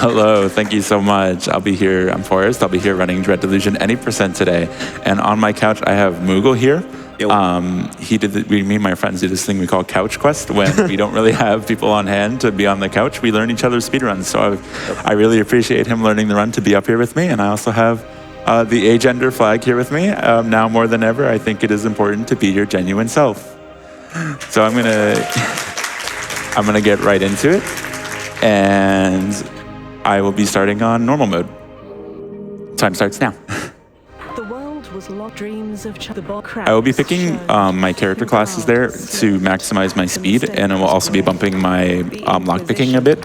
Hello, thank you so much. I'll be here, I'm Forrest. I'll be here running Delusion any percent today. And on my couch, I have Moogle here. Me and my friends do this thing we call Couch Quest when we don't really have people on hand to be on the couch. We learn each other's speedruns. So I really appreciate him learning the run to be up here with me. And I also have the agender flag here with me. Now more than ever, I think it is important to be your genuine self. So I'm gonna get right into it. And I will be starting on normal mode. Time starts now. I will be picking my character classes there to maximize my speed, and I will also be bumping my lockpicking a bit.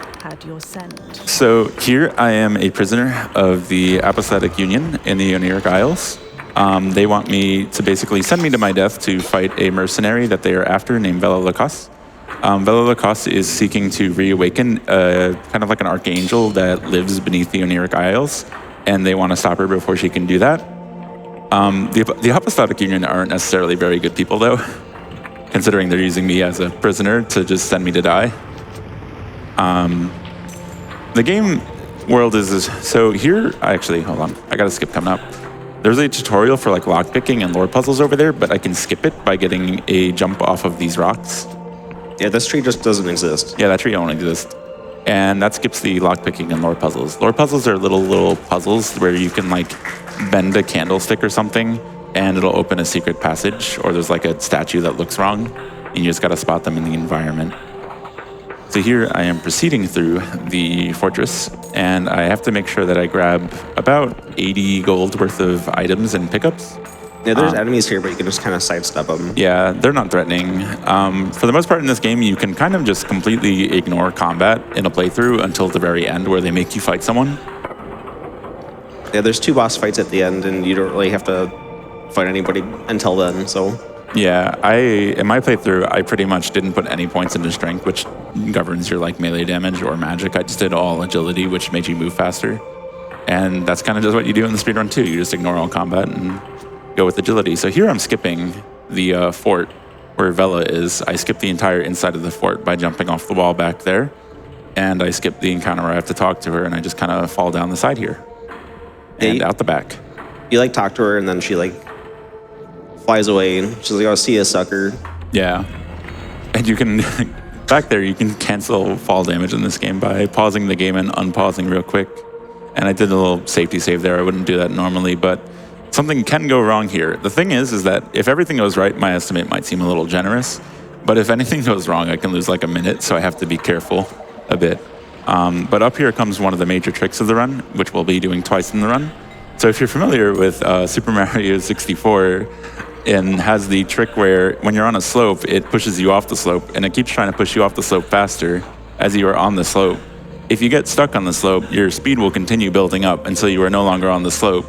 So here I am a prisoner of the Apostolic Union in the Ionic Isles. They want me to basically send me to my death to fight a mercenary that they are after named Vela Lacoste. Vela Lacoste is seeking to reawaken kind of like an archangel that lives beneath the Ionic Isles, and they want to stop her before she can do that. The Apostolic Union aren't necessarily very good people, though, considering they're using me as a prisoner to just send me to die. The game world is so here. Actually, hold on, I gotta skip coming up. There's a tutorial for like lockpicking and lore puzzles over there, but I can skip it by getting a jump off of these rocks. Yeah, this tree just doesn't exist. Yeah, that tree don't exist. And that skips the lockpicking and lore puzzles. Lore puzzles are little puzzles where you can like bend a candlestick or something and it'll open a secret passage, or there's like a statue that looks wrong and you just gotta spot them in the environment. So here I am proceeding through the fortress, and I have to make sure that I grab about 80 gold worth of items and pickups. Yeah, there's enemies here, but you can just kind of sidestep them. Yeah, they're not threatening. For the most part in this game, you can kind of just completely ignore combat in a playthrough until the very end where they make you fight someone. Yeah, there's 2 boss fights at the end, and you don't really have to fight anybody until then, so... Yeah, in my playthrough, I pretty much didn't put any points into strength, which governs your like melee damage or magic. I just did all agility, which made you move faster. And that's kind of just what you do in the speedrun too. You just ignore all combat and go with agility. So here I'm skipping the fort where Vela is. I skip the entire inside of the fort by jumping off the wall back there. And I skip the encounter where I have to talk to her, and I just kind of fall down the side here. And out the back. You like talk to her, and then she like flies away, and she's like, "Oh, see ya, sucker." Yeah. And you can, back there, you can cancel fall damage in this game by pausing the game and unpausing real quick. And I did a little safety save there. I wouldn't do that normally, but something can go wrong here. The thing is that if everything goes right, my estimate might seem a little generous. But if anything goes wrong, I can lose like a minute, so I have to be careful a bit. But up here comes one of the major tricks of the run, which we'll be doing twice in the run. So if you're familiar with Super Mario 64, and has the trick where when you're on a slope, it pushes you off the slope, and it keeps trying to push you off the slope faster as you are on the slope. If you get stuck on the slope, your speed will continue building up until you are no longer on the slope.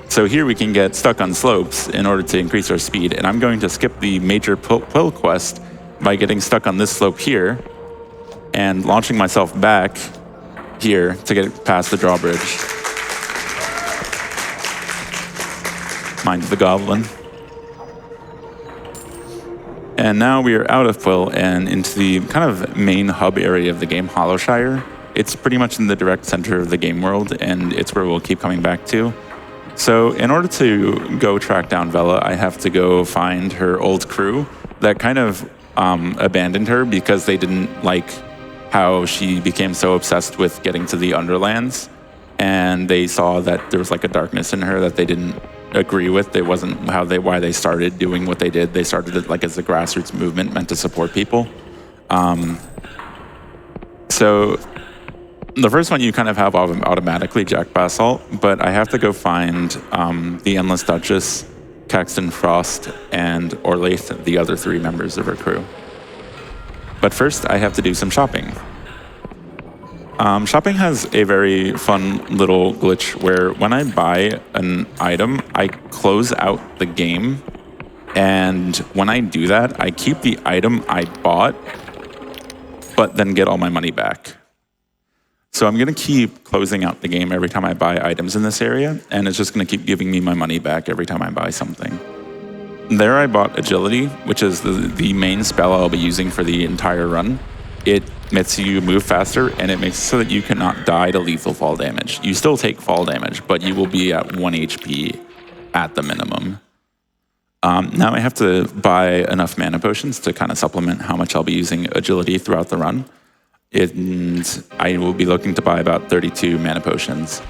So here we can get stuck on slopes in order to increase our speed, and I'm going to skip the major pull quest by getting stuck on this slope here and launching myself back here to get past the drawbridge. Mind the goblin. And now we are out of Quill and into the kind of main hub area of the game, Hollowshire. It's pretty much in the direct center of the game world, and it's where we'll keep coming back to. So in order to go track down Vela, I have to go find her old crew that kind of abandoned her because they didn't like how she became so obsessed with getting to the Underlands. And they saw that there was like a darkness in her that they didn't agree with. It wasn't why they started doing what they did. They started it like as a grassroots movement meant to support people. So the first one you kind of have automatically Jack Basalt, but I have to go find the Endless Duchess, Caxton Frost, and Orlaith, the other 3 members of her crew. But first I have to do some shopping. Shopping has a very fun little glitch where when I buy an item, I close out the game. And when I do that, I keep the item I bought, but then get all my money back. So I'm going to keep closing out the game every time I buy items in this area, and it's just going to keep giving me my money back every time I buy something. There I bought Agility, which is the main spell I'll be using for the entire run. it makes you move faster, and it makes it so that you cannot die to lethal fall damage. You still take fall damage, but you will be at 1 HP at the minimum. Now I have to buy enough mana potions to kind of supplement how much I'll be using agility throughout the run. And I will be looking to buy about 32 mana potions.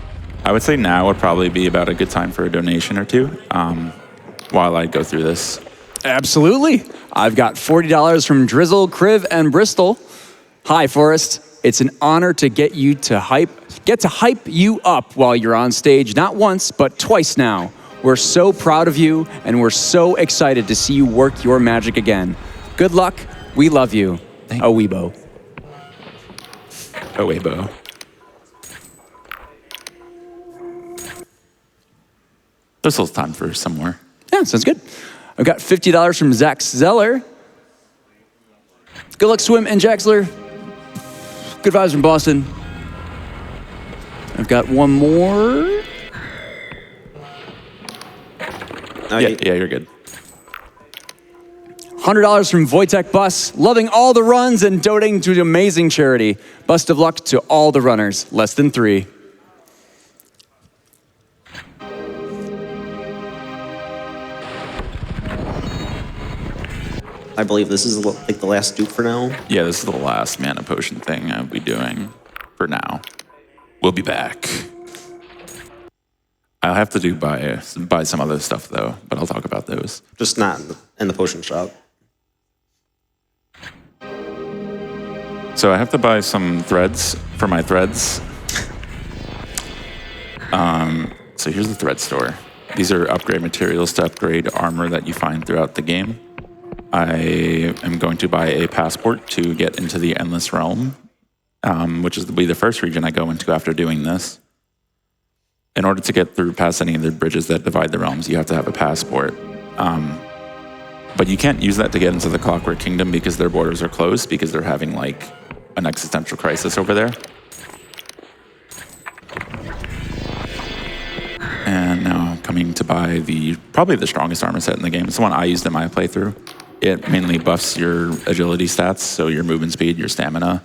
I would say now would probably be about a good time for a donation or two while I go through this. Absolutely. I've got $40 from Drizzle, Kriv, and Bristol. Hi, Forrest. It's an honor to get to hype you up while you're on stage, not once, but twice now. We're so proud of you, and we're so excited to see you work your magic again. Good luck. We love you. Awebo. Awebo. This is time for some more. Yeah, sounds good. I've got $50 from Zach Zeller. Good luck, Swim and Jaxler. Good vibes from Boston. I've got one more. Yeah, you're good. $100 from Wojtek Bus. Loving all the runs and donating to an amazing charity. Best of luck to all the runners. Less than 3. I believe this is like the last dupe for now. Yeah, this is the last mana potion thing I'll be doing for now. We'll be back. I'll have to buy some other stuff though, but I'll talk about those. Just not in the potion shop. So I have to buy some threads for my threads. So here's the thread store. These are upgrade materials to upgrade armor that you find throughout the game. I am going to buy a passport to get into the Endless Realm, which will be the first region I go into after doing this. In order to get through past any of the bridges that divide the realms, you have to have a passport. But you can't use that to get into the Clockwork Kingdom because their borders are closed because they're having like an existential crisis over there. And now I'm coming to buy probably the strongest armor set in the game. It's the one I used in my playthrough. It mainly buffs your agility stats, so your movement speed, your stamina.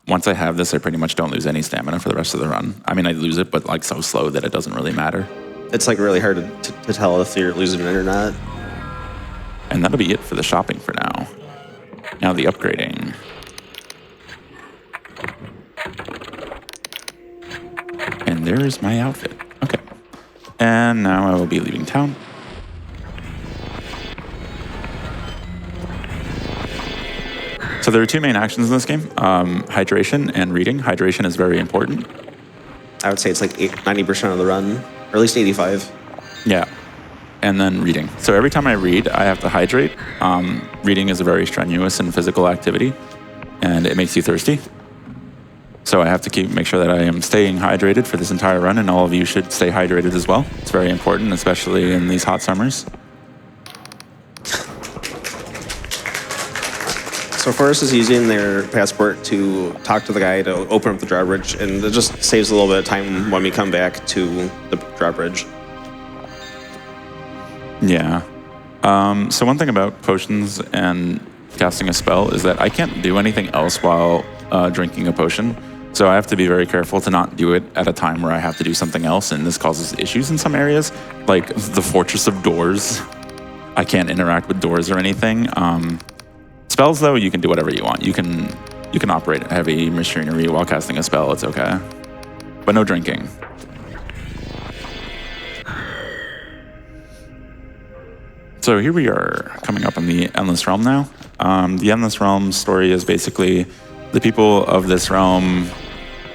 Once I have this, I pretty much don't lose any stamina for the rest of the run. I mean, I lose it, but like so slow that it doesn't really matter. It's like really hard to tell if you're losing it or not. And that'll be it for the shopping for now. Now the upgrading. And there's my outfit. Okay. And now I will be leaving town. So there are two main actions in this game, hydration and reading. Hydration is very important. I would say it's like 90% of the run, or at least 85. Yeah, and then reading. So every time I read, I have to hydrate. Reading is a very strenuous and physical activity, and it makes you thirsty. So I have to make sure that I am staying hydrated for this entire run, and all of you should stay hydrated as well. It's very important, especially in these hot summers. So Forrest is using their passport to talk to the guy to open up the drawbridge, and it just saves a little bit of time when we come back to the drawbridge. Yeah. So one thing about potions and casting a spell is that I can't do anything else while drinking a potion. So I have to be very careful to not do it at a time where I have to do something else, and this causes issues in some areas, like the Fortress of Doors. I can't interact with doors or anything. Spells, though, you can do whatever you want. You can operate heavy machinery while casting a spell. It's okay. But no drinking. So here we are coming up in the Endless Realm now. The Endless Realm story is basically the people of this realm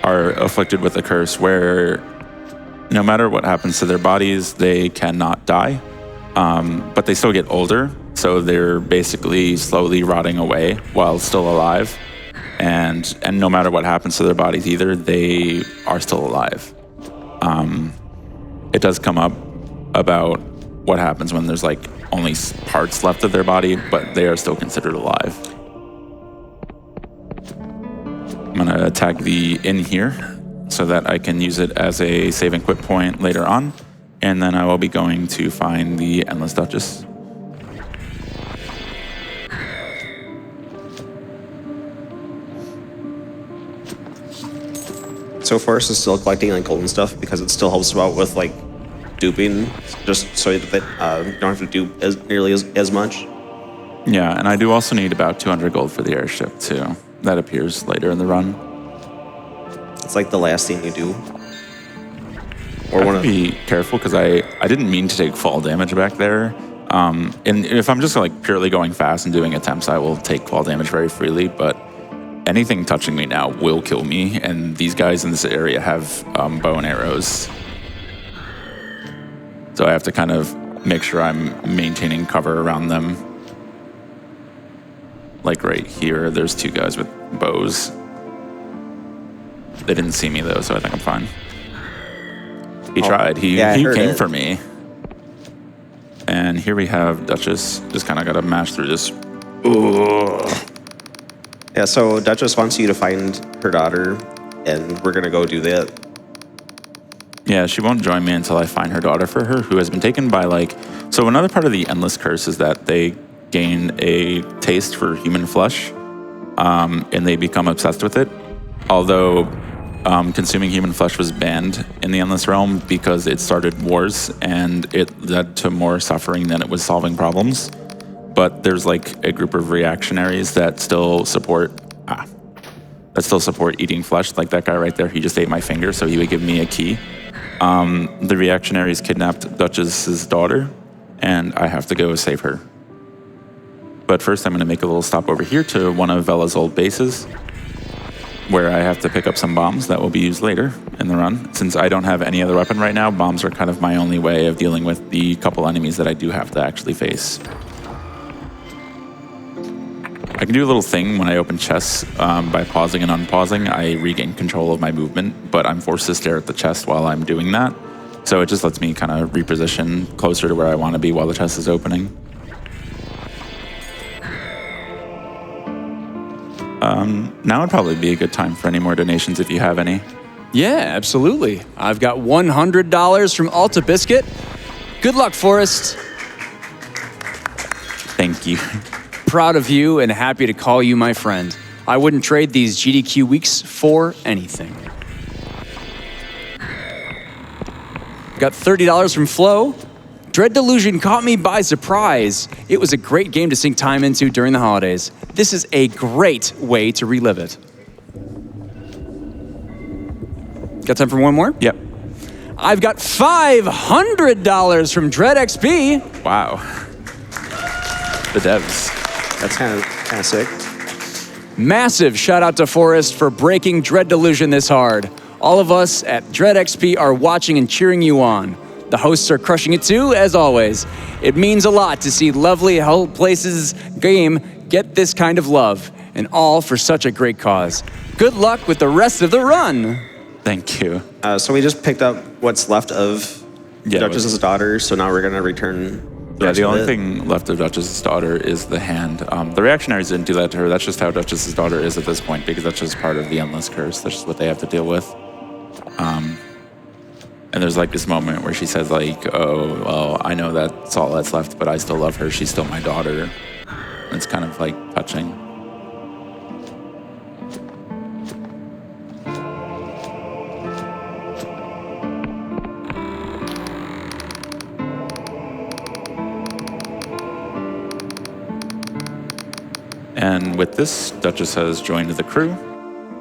are afflicted with a curse where no matter what happens to their bodies, they cannot die. But they still get older, so they're basically slowly rotting away while still alive. And no matter what happens to their bodies either, they are still alive. It does come up about what happens when there's like only parts left of their body, but they are still considered alive. I'm gonna tag the inn here so that I can use it as a save and quit point later on. And then I will be going to find the Endless Duchess. so Forrest is still collecting like golden stuff because it still helps him out with like duping, just so that you don't have to dupe nearly as much. Yeah, and I do also need about 200 gold for the airship too. That appears later in the run. It's like the last thing you do. Or I have to be careful because I didn't mean to take fall damage back there. And if I'm just like purely going fast and doing attempts, I will take fall damage very freely. But anything touching me now will kill me. And these guys in this area have bow and arrows. So I have to kind of make sure I'm maintaining cover around them. Like right here, there's 2 guys with bows. They didn't see me though, so I think I'm fine. He tried. He came for me. And here we have Duchess. Just kind of got to mash through this. Ugh. Yeah, so Duchess wants you to find her daughter, and we're going to go do that. Yeah, she won't join me until I find her daughter for her, who has been taken by like... So another part of the Endless Curse is that they gain a taste for human flesh, and they become obsessed with it. Although consuming human flesh was banned in the Endless Realm because it started wars and it led to more suffering than it was solving problems. But there's like a group of reactionaries that still support eating flesh. Like that guy right there, he just ate my finger, so he would give me a key. The reactionaries kidnapped Duchess's daughter, and I have to go save her. But first, I'm going to make a little stop over here to one of Vela's old bases, where I have to pick up some bombs that will be used later in the run. Since I don't have any other weapon right now, bombs are kind of my only way of dealing with the couple enemies that I do have to actually face. I can do a little thing when I open chests by pausing and unpausing. I regain control of my movement, but I'm forced to stare at the chest while I'm doing that. So it just lets me kind of reposition closer to where I want to be while the chest is opening. Now would probably be a good time for any more donations if you have any. Yeah, absolutely. I've got $100 from Alta Biscuit. Good luck, Forrest. Thank you. Proud of you and happy to call you my friend. I wouldn't trade these GDQ weeks for anything. Got $30 from Flo. Dread Delusion caught me by surprise. It was a great game to sink time into during the holidays. This is a great way to relive it. Got time for one more? Yep. I've got $500 from Dread XP. Wow. The devs. That's kind of sick. Massive shout out to Forrest for breaking Dread Delusion this hard. All of us at Dread XP are watching and cheering you on. The hosts are crushing it too, as always. It means a lot to see lovely Hell Places game get this kind of love, and all for such a great cause. Good luck with the rest of the run. Thank you. So we just picked up what's left of Duchess's daughter, so now we're going to return the only thing left of Duchess's daughter is the hand. The reactionaries didn't do that to her. That's just how Duchess's daughter is at this point, because that's just part of the Endless Curse. That's just what they have to deal with. And there's like this moment where she says like, oh, well, I know that's all that's left, but I still love her. She's still my daughter. And it's kind of like touching. And with this, Duchess has joined the crew.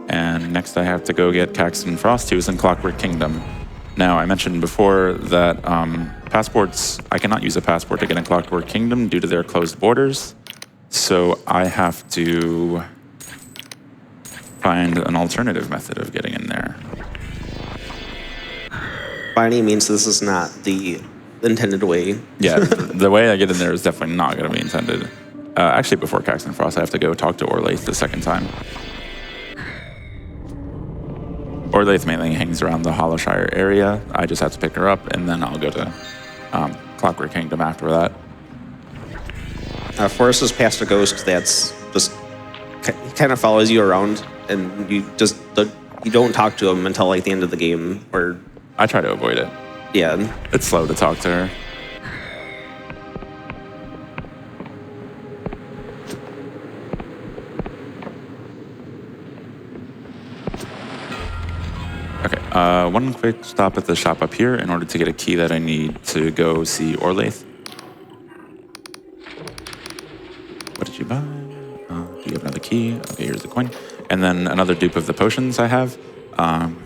And next I have to go get Caxton Frost, who is in Clockwork Kingdom. Now, I mentioned before that passports, I cannot use a passport to get in Clockwork Kingdom due to their closed borders. So I have to find an alternative method of getting in there. By any means, this is not the intended way. Yeah, the way I get in there is definitely not going to be intended. Actually, before Caxton Frost, I have to go talk to Orlaith the second time. Orlaith mainly hangs around the Hollowshire area. I just have to pick her up, and then I'll go to Clockwork Kingdom after that. Forrest has passed a ghost that's just kind of follows you around, and you don't talk to him until like the end of the game. Or I try to avoid it. Yeah, It's slow to talk to her. One quick stop at the shop up here in order to get a key that I need to go see Orlaith. What did you buy? You have another key. Okay, here's the coin. And then another dupe of the potions I have. And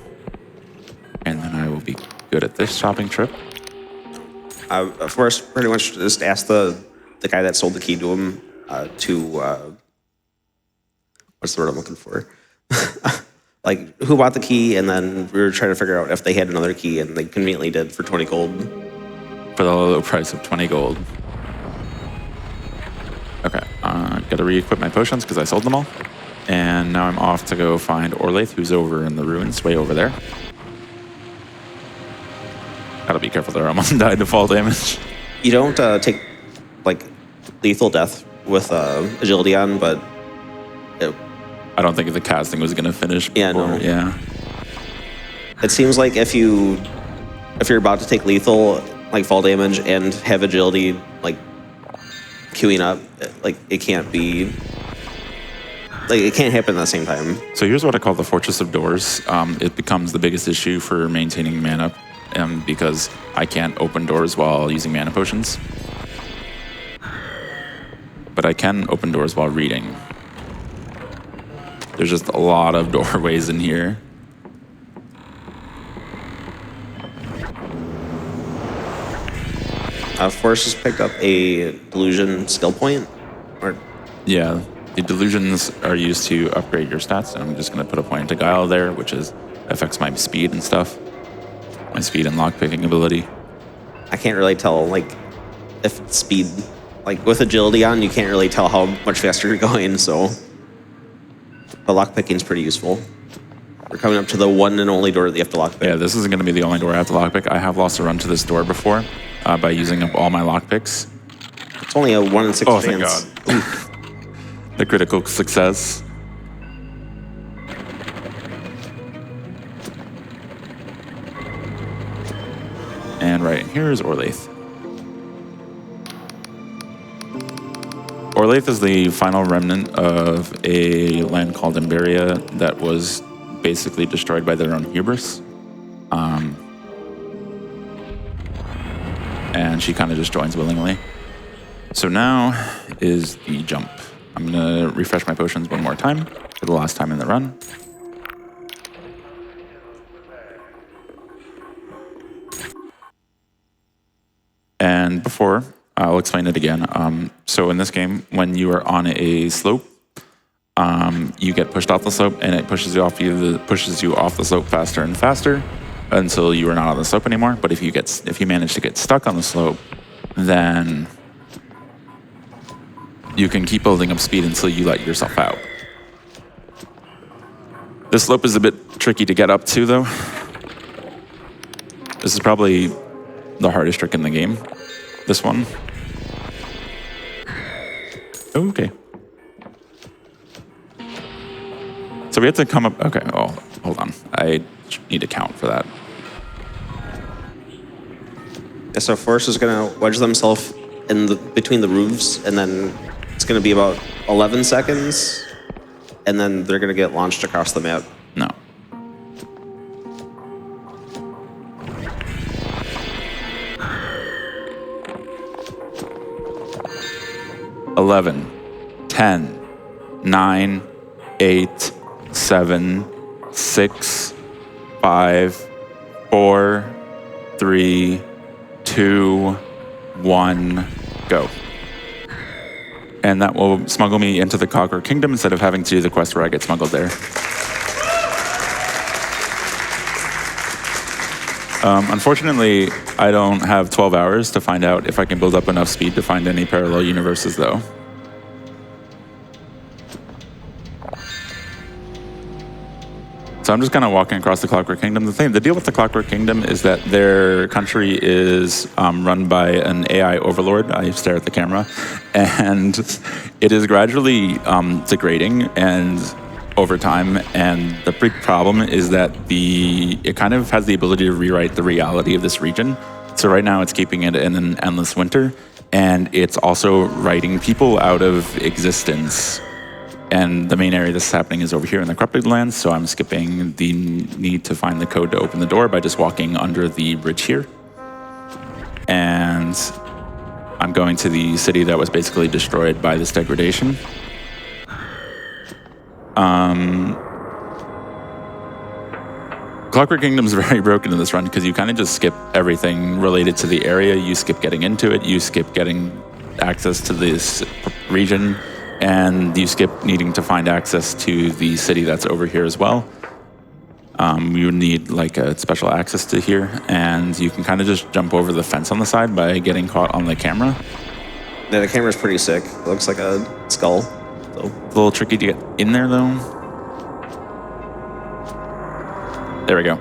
then I will be good at this shopping trip. Forrest pretty much just asked the guy that sold the key to him what's the word I'm looking for? Like, who bought the key, and then we were trying to figure out if they had another key, and they conveniently did for 20 gold. For the low price of 20 gold. Okay, gotta re-equip my potions because I sold them all. And now I'm off to go find Orlaith, who's over in the ruins, way over there. Gotta be careful there, I almost died to fall damage. You don't take, like, lethal death with agility on, but... I don't think the casting was gonna finish before. Yeah, no. Yeah. It seems like if you're about to take lethal, like, fall damage and have agility, like, queuing up, like, it can't be... Like, it can't happen at the same time. So here's what I call the Fortress of Doors. It becomes the biggest issue for maintaining mana because I can't open doors while using mana potions. But I can open doors while reading. There's just a lot of doorways in here. Forrest just picked up a Delusion skill point. Yeah, the Delusions are used to upgrade your stats, and I'm just going to put a point into Guile there, which affects my speed and stuff. My speed and lockpicking ability. I can't really tell, like, if it's speed... Like, with agility on, you can't really tell how much faster you're going, so... But lockpicking's pretty useful. We're coming up to the one and only door that you have to lockpick. Yeah, this isn't going to be the only door I have to lockpick. I have lost a run to this door before by using up all my lockpicks. It's only a 1 in 6 Oh, chance. thank God. The critical success. And right here is Orlaith. Orlaith is the final remnant of a land called Emberia that was basically destroyed by their own hubris. And she kind of just joins willingly. So now is the jump. I'm going to refresh my potions one more time for the last time in the run. And before, I'll explain it again. So in this game, when you are on a slope, you get pushed off the slope, and it pushes you off the slope faster and faster until you are not on the slope anymore. But if you manage to get stuck on the slope, then you can keep building up speed until you let yourself out. This slope is a bit tricky to get up to, though. This is probably the hardest trick in the game. This one. Okay. So we have to come up. Okay. Oh, hold on. I need to count for that. Yeah, so Forrest is going to wedge themselves between the roofs, and then it's going to be about 11 seconds, and then they're going to get launched across the map. No. Eleven, 10, 9, 8, 7, 6, 5, 4, 3, 2, 1, go. And that will smuggle me into the Clockwork Kingdom instead of having to do the quest where I get smuggled there. Unfortunately, I don't have 12 hours to find out if I can build up enough speed to find any parallel universes, though. So I'm just kind of walking across the Clockwork Kingdom. The deal with the Clockwork Kingdom is that their country is run by an AI overlord. I stare at the camera. And it is gradually degrading and over time. And the big problem is that it kind of has the ability to rewrite the reality of this region. So right now it's keeping it in an endless winter. And it's also writing people out of existence And the main area this is happening is over here in the Corrupted Lands, so I'm skipping the need to find the code to open the door by just walking under the bridge here. And I'm going to the city that was basically destroyed by this degradation. Clockwork Kingdom's very broken in this run because you kind of just skip everything related to the area. You skip getting into it, you skip getting access to this region, and you skip needing to find access to the city that's over here as well. You need like a special access to here, and you can kind of just jump over the fence on the side by getting caught on the camera. Yeah, the camera's pretty sick. It looks like a skull. So. It's a little tricky to get in there though. There we go.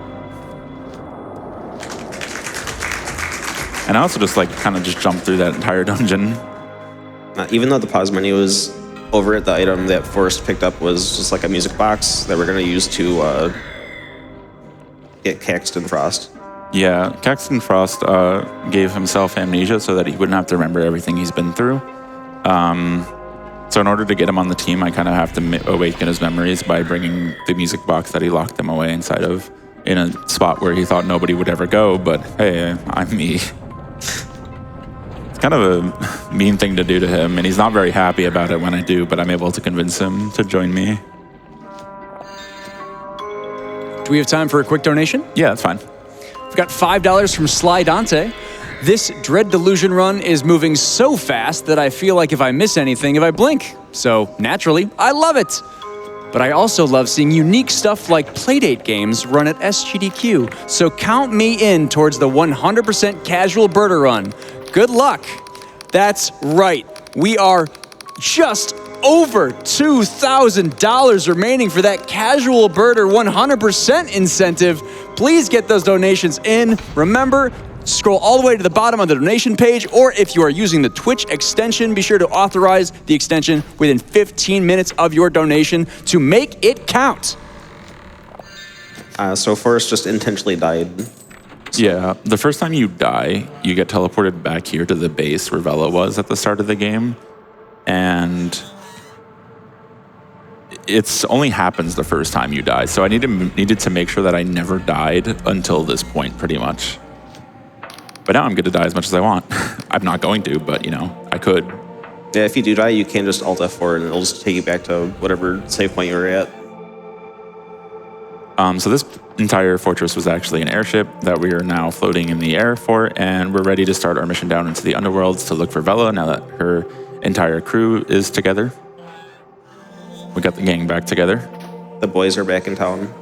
And I also just like kind of just jumped through that entire dungeon. Even though the pause menu was over it, the item that Forrest picked up was just like a music box that we're going to use to get Caxton Frost. Yeah, Caxton Frost gave himself amnesia so that he wouldn't have to remember everything he's been through. So in order to get him on the team, I kind of have to awaken his memories by bringing the music box that he locked him away inside of in a spot where he thought nobody would ever go, but hey, I'm me. It's kind of a mean thing to do to him, and he's not very happy about it when I do, but I'm able to convince him to join me. Do we have time for a quick donation? Yeah, that's fine. We've got $5 from Sly Dante. This Dread Delusion run is moving so fast that I feel like if I miss anything, if I blink. So naturally, I love it. But I also love seeing unique stuff like Playdate games run at SGDQ. So count me in towards the 100% casual birder run. Good luck. That's right. We are just over $2,000 remaining for that casual birder 100% incentive. Please get those donations in. Remember, scroll all the way to the bottom of the donation page, or if you are using the Twitch extension, be sure to authorize the extension within 15 minutes of your donation to make it count. So Forrest just intentionally died. Yeah, the first time you die, you get teleported back here to the base where Vela was at the start of the game. And it's only happens the first time you die. So I needed to make sure that I never died until this point, pretty much. But now I'm good to die as much as I want. I'm not going to, but, you know, I could. Yeah, if you do die, you can just Alt F4 and it'll just take you back to whatever save point you were at. So this entire fortress was actually an airship that we are now floating in the air for, and we're ready to start our mission down into the underworlds to look for Vela now that her entire crew is together. We got the gang back together. The boys are back in town.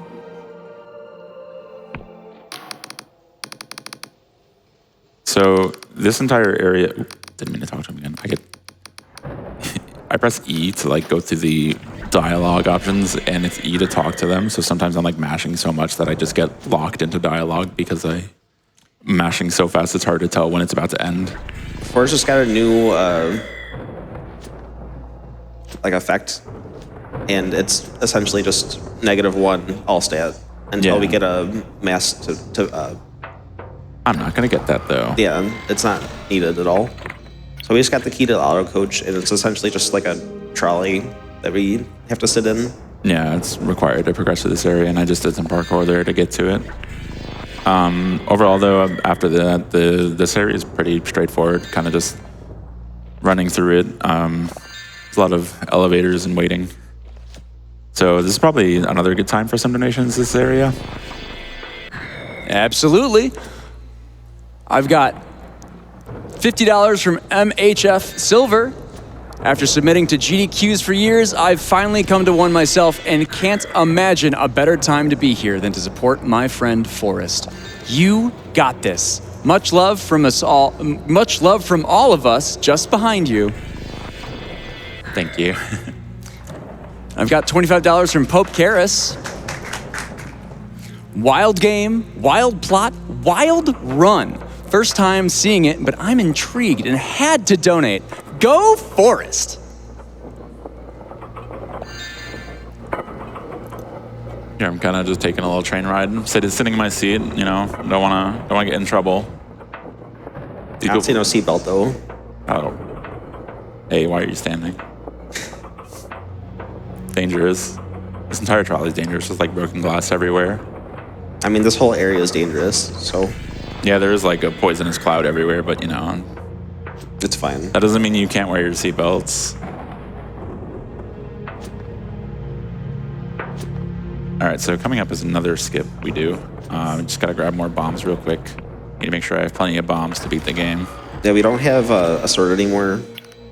So this entire area, didn't mean to talk to him again. I press E to like go through the dialogue options, and it's E to talk to them. So sometimes I'm like mashing so much that I just get locked into dialogue because I'm mashing so fast it's hard to tell when it's about to end. Forrest just got a new like effect, and it's essentially just -1 all stat until we get a mass to I'm not gonna get that though. yeah, it's not needed at all. So we just got the key to the auto coach, and it's essentially just like a trolley that we have to sit in. Yeah, it's required to progress to this area, and I just did some parkour there to get to it. Overall, though, after that, this area is pretty straightforward, kind of just running through it. There's a lot of elevators and waiting. So this is probably another good time for some donations, this area. Absolutely. I've got $50 from MHF Silver. After submitting to GDQs for years, I've finally come to one myself and can't imagine a better time to be here than to support my friend Forrest. You got this. Much love from us all. Much love from all of us just behind you. Thank you. I've got $25 from Pope Karras. Wild game, wild plot, wild run. First time seeing it, but I'm intrigued and had to donate. Go Forrest! Here, I'm kind of just taking a little train ride. Sitting in my seat, you know, don't wanna get in trouble. I don't see no seatbelt though. Oh. Hey, why are you standing? dangerous. This entire trolley is dangerous. There's like broken glass everywhere. I mean, this whole area is dangerous, so Yeah, there is like a poisonous cloud everywhere, but you know, it's fine. that doesn't mean you can't wear your seatbelts. All right, so coming up is another skip we do. Just gotta grab more bombs real quick. Need to make sure I have plenty of bombs to beat the game. Yeah, we don't have a sword anymore.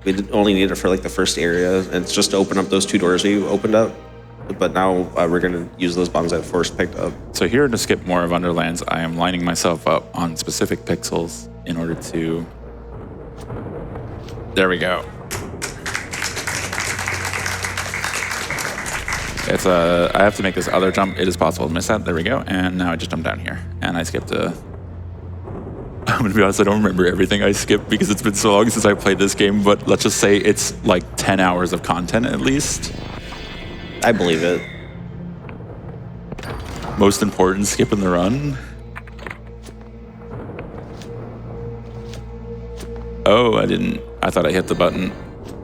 We only need it for like the first area, and it's just to open up those 2 doors we opened up. But now we're gonna use those bombs that Forrest picked up. So here to skip more of Underlands, I am lining myself up on specific pixels in order to... There we go. It's I have to make this other jump. It is possible to miss that. There we go. And now I just jump down here. And I skipped a... I'm gonna be honest, I don't remember everything I skipped because it's been so long since I played this game, but let's just say it's like 10 hours of content at least. I believe it. Most important skip in the run. Oh, I thought I hit the button.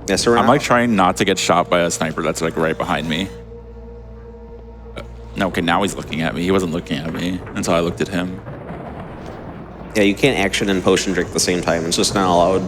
Yeah, so we're I'm not- like trying not to get shot by a sniper that's like right behind me. No, okay, now he's looking at me. He wasn't looking at me until I looked at him. Yeah, you can't action and potion drink at the same time. It's just not allowed.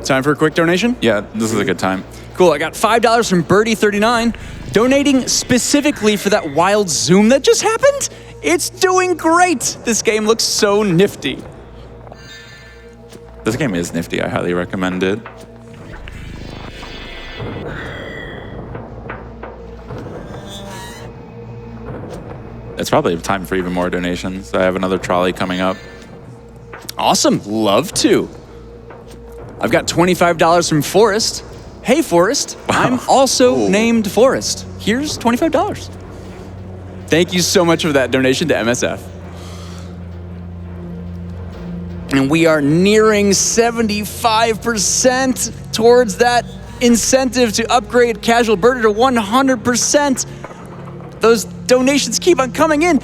Time for a quick donation? Yeah, this is a good time. Cool, I got $5 from Birdie39, donating specifically for that wild zoom that just happened. It's doing great. This game looks so nifty. This game is nifty. I highly recommend it. It's probably time for even more donations. I have another trolley coming up. Awesome, love to. I've got $25 from Forrest. Hey, Forrest, I'm also named Forrest. Here's $25. Thank you so much for that donation to MSF. And we are nearing 75% towards that incentive to upgrade Casual Birder to 100%. Those donations keep on coming in.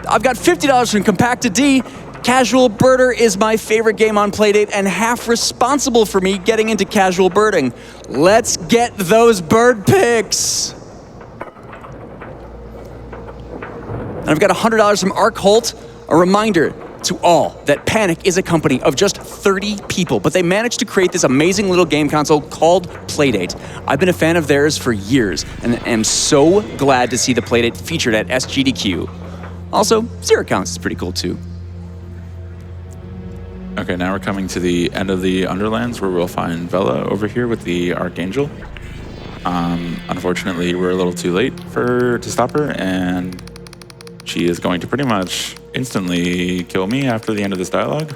I've got $50 from Compacted D. Casual Birder is my favorite game on Playdate and half responsible for me getting into casual birding. Let's get those bird pics. And I've got $100 from Ark Holt. A reminder to all that Panic is a company of just 30 people, but they managed to create this amazing little game console called Playdate. I've been a fan of theirs for years and am so glad to see the Playdate featured at SGDQ. Also, Zero Counts is pretty cool too. Okay, now we're coming to the end of the Underlands where we'll find Vela over here with the Archangel. Unfortunately, we're a little too late to stop her, and she is going to pretty much instantly kill me after the end of this dialogue.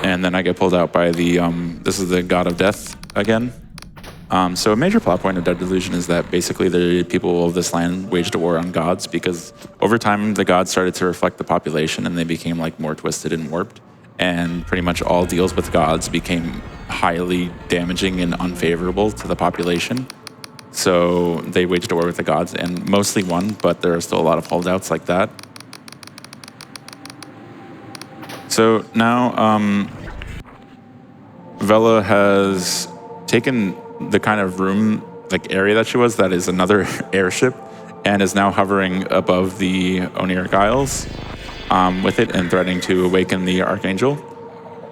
And then I get pulled out by the, this is the God of Death again. So a major plot point of Delusion is that basically the people of this land waged a war on gods because over time the gods started to reflect the population and they became like more twisted and warped. And pretty much all deals with gods became highly damaging and unfavorable to the population. So they waged a war with the gods and mostly won, but there are still a lot of holdouts like that. So now Vela has taken the kind of room, like area that she was, that is another airship, and is now hovering above the Oniric Isles with it and threatening to awaken the Archangel.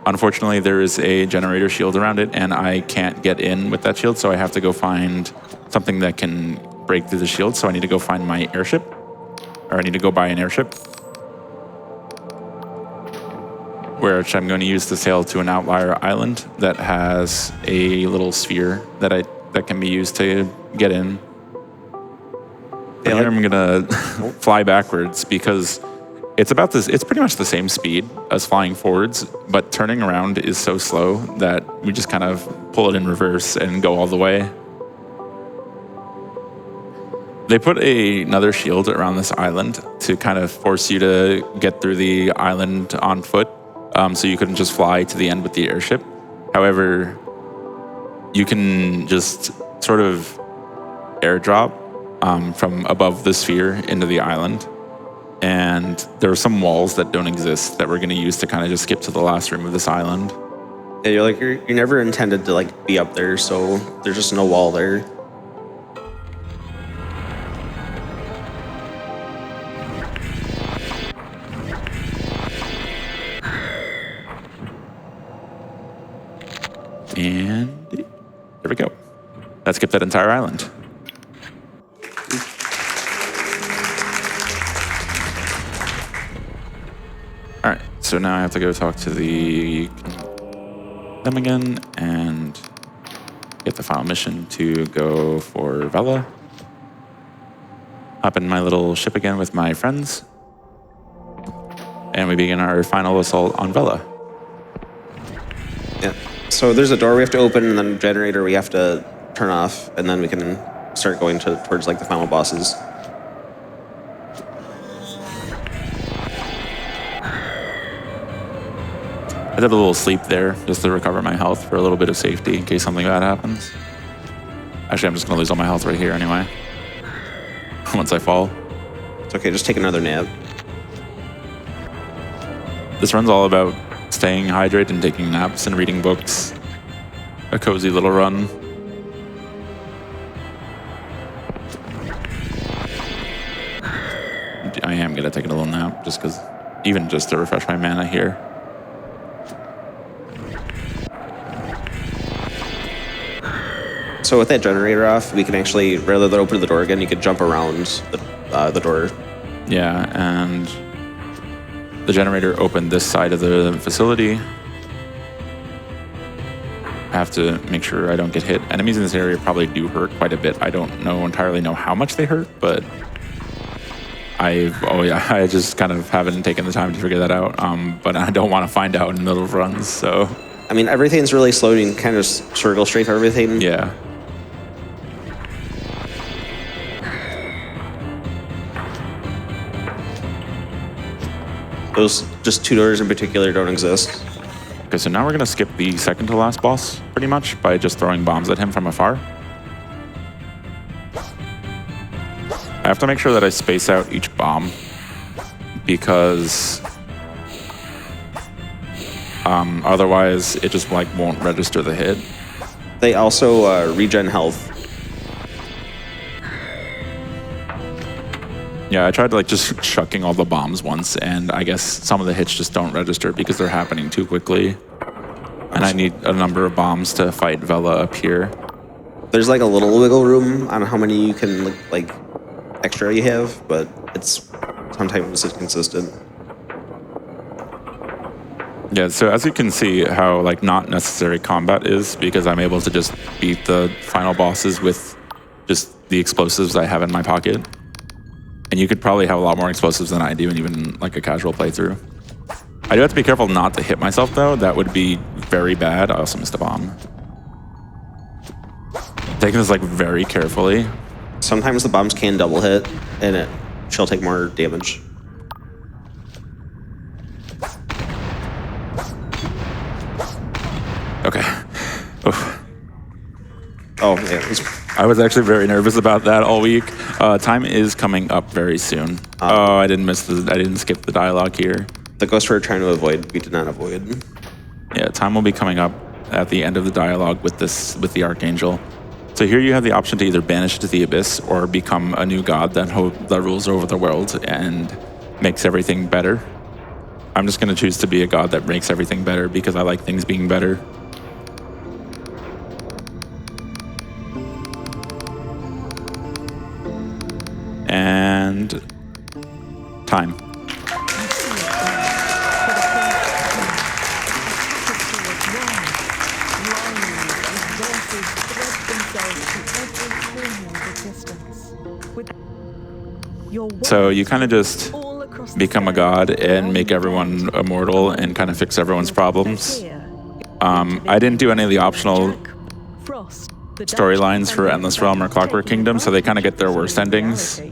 Unfortunately, there is a generator shield around it, and I can't get in with that shield, so I have to go find something that can break through the shield, so I need to go find my airship, or I need to go buy an airship, which I'm going to use to sail to an outlier island that has a little sphere that can be used to get in. But here I'm gonna fly backwards because it's pretty much the same speed as flying forwards, but turning around is so slow that we just kind of pull it in reverse and go all the way. They put another shield around this island to kind of force you to get through the island on foot. So you couldn't just fly to the end with the airship. However, you can just sort of airdrop from above the sphere into the island. And there are some walls that don't exist that we're going to use to kind of just skip to the last room of this island. Yeah, you're never intended to like be up there, so there's just no wall there. And there we go. That skipped that entire island. All right, so now I have to go talk to them again and get the final mission to go for Vela. Hop in my little ship again with my friends. And we begin our final assault on Vela. Yeah. So there's a door we have to open, and then a generator we have to turn off, and then we can start going towards like the final bosses. I did a little sleep there just to recover my health for a little bit of safety in case something bad happens. Actually, I'm just going to lose all my health right here anyway. Once I fall. It's okay, just take another nap. This run's all about staying hydrated and taking naps and reading books. A cozy little run. I am going to take a little nap just because, even just to refresh my mana here. So with that generator off, we can actually, rather than open the door again, you could jump around the door. Yeah, and the generator opened this side of the facility. I have to make sure I don't get hit. Enemies in this area probably do hurt quite a bit. I don't entirely know how much they hurt, but I just kind of haven't taken the time to figure that out. But I don't want to find out in the middle of runs, so. I mean, everything's really slow. You can kind of circle strafe everything. Yeah. Those just two doors in particular don't exist. Okay, so now we're gonna skip the second to last boss, pretty much, by just throwing bombs at him from afar. I have to make sure that I space out each bomb, because otherwise it just like won't register the hit. They also regen health. Yeah, I tried like just chucking all the bombs once, and I guess some of the hits just don't register because they're happening too quickly. And I need a number of bombs to fight Vela up here. There's like a little wiggle room on how many you can like extra you have, but it's sometimes inconsistent. Yeah, so as you can see how like not necessary combat is, because I'm able to just beat the final bosses with just the explosives I have in my pocket. And you could probably have a lot more explosives than I do in even like a casual playthrough. I do have to be careful not to hit myself though. That would be very bad. I also missed a bomb. Taking this like very carefully. Sometimes the bombs can double hit, and she'll take more damage. Okay. Oof. Oh, yeah. I was actually very nervous about that all week. Time is coming up very soon. I didn't skip the dialogue here. The ghost we're trying to avoid, we did not avoid. Yeah, time will be coming up at the end of the dialogue with the Archangel. So here you have the option to either banish to the abyss or become a new god that rules over the world and makes everything better. I'm just going to choose to be a god that makes everything better because I like things being better. And time. So you kind of just become a god and make everyone immortal and kind of fix everyone's problems. I didn't do any of the optional storylines for Endless Realm or Clockwork Kingdom, so they kind of get their worst endings.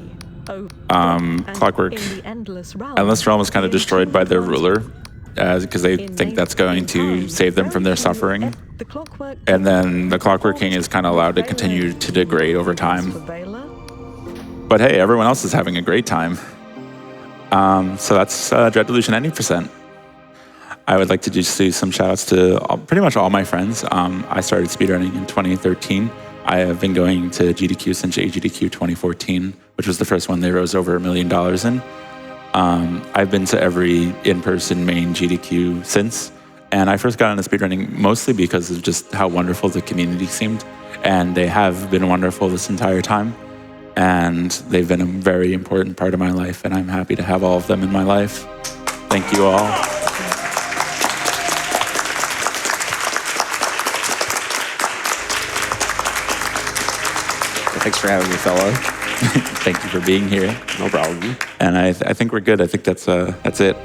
Endless Realm is kind of destroyed by their ruler, because they think that's going to save them from their suffering. And then the Clockwork King is kind of allowed to continue to degrade over time. But hey, everyone else is having a great time. So that's Delusion 90%. I would like to just do some shout outs to pretty much all my friends. I started speedrunning in 2013. I have been going to GDQ since AGDQ 2014, which was the first one they rose over $1 million in. I've been to every in-person main GDQ since, and I first got into speedrunning mostly because of just how wonderful the community seemed, and they have been wonderful this entire time, and they've been a very important part of my life, and I'm happy to have all of them in my life. Thank you all. Thanks for having me, fella. Thank you for being here. No problem. And I think we're good. I think that's it.